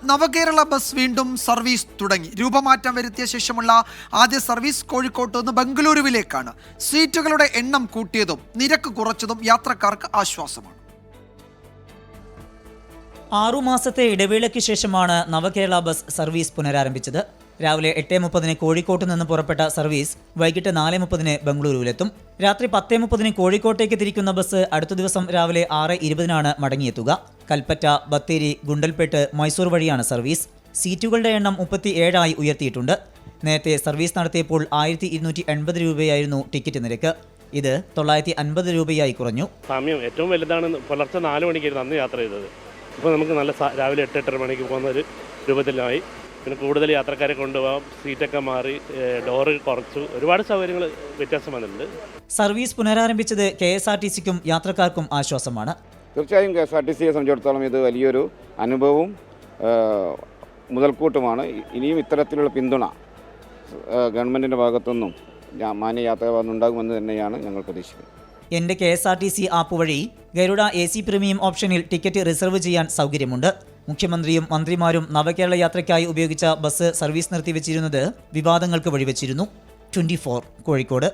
നവകേരള bus വീണ്ടും service തുടങ്ങി. രൂപമാറ്റം വരുത്തിയ ശേഷമുള്ള ആദ്യ സർവീസ് കോഴിക്കോട്ട് നിന്ന് ബംഗളൂരുവിലേക്കാണ്. സീറ്റുകളുടെ എണ്ണം കൂട്ടിയതും നിരക്ക് കുറച്ചതും യാത്രക്കാർക്ക് ആശ്വാസമാണ്. 6 മാസത്തെ ഇടവേളയ്ക്ക് ശേഷമാണ് നവകേരള ബസ് സർവീസ് പുനരാരംഭിച്ചത്. രാവിലെ 8:30 കോഴിക്കോട്ട് നിന്ന് പുറപ്പെട്ട സർവീസ് വൈകിട്ട് 4:30 ബംഗളൂരുവിലെത്തും. രാത്രി 10:30 കോഴിക്കോട്ടേക്ക് തിരിക്കുന്ന ബസ് അടുത്ത ദിവസം രാവിലെ 6:20 മടങ്ങിയെത്തുക. കൽപ്പറ്റ, ബത്തേരി, ഗുണ്ടൽപേട്ട്, മൈസൂർ വഴിയാണ് സർവീസ്. സീറ്റുകളുടെ എണ്ണം 37 ഉയർത്തിയിട്ടുണ്ട്. നേരത്തെ സർവീസ് നടത്തിയപ്പോൾ 1280 രൂപയായിരുന്നു ടിക്കറ്റ് നിരക്ക്. ഇത് 950 രൂപയായി കുറഞ്ഞു. സമയം ഏറ്റവും വലുതാണ്. പുലർച്ചെ 4 മണിക്കായിരുന്നു അന്ന് യാത്ര ചെയ്തത്. ഇപ്പോൾ നമുക്ക് നല്ല രാവിലെ 8-8:30 മണിക്ക് പോകുന്ന ഒരു രൂപത്തിലായി. പിന്നെ കൂടുതൽ യാത്രക്കാരെ കൊണ്ടുപോകാം, സീറ്റൊക്കെ മാറി, ഡോറ് കുറച്ചു, ഒരുപാട് സൗകര്യങ്ങൾ വ്യത്യാസം വന്നിട്ടുണ്ട്. സർവീസ് പുനരാരംഭിച്ചത് KSRTCക്കും യാത്രക്കാർക്കും ആശ്വാസമാണ്. തീർച്ചയായും KSRTCയെ സംബന്ധിച്ചിടത്തോളം ഇത് വലിയൊരു അനുഭവവും മുതൽക്കൂട്ടുമാണ്. ഇനിയും ഇത്തരത്തിലുള്ള പിന്തുണ ഗവൺമെൻറ്റിൻ്റെ ഭാഗത്തുനിന്നും മാന്യ യാത്രക്കാർ ഉണ്ടാകുമെന്ന് തന്നെയാണ് ഞങ്ങൾ പ്രതീക്ഷിക്കുന്നത്. എൻ്റെ KSRTC ആപ്പ് വഴി ഗരുഡ AC പ്രീമിയം ഓപ്ഷനിൽ ടിക്കറ്റ് റിസർവ് ചെയ്യാൻ സൗകര്യമുണ്ട്. മുഖ്യമന്ത്രിയും മന്ത്രിമാരും നവകേരള യാത്രയ്ക്കായി ഉപയോഗിച്ച ബസ് സർവീസ് നിർത്തിവെച്ചിരുന്നത് വിവാദങ്ങൾക്ക് വഴിവെച്ചിരുന്നു. 24 കോഴിക്കോട്.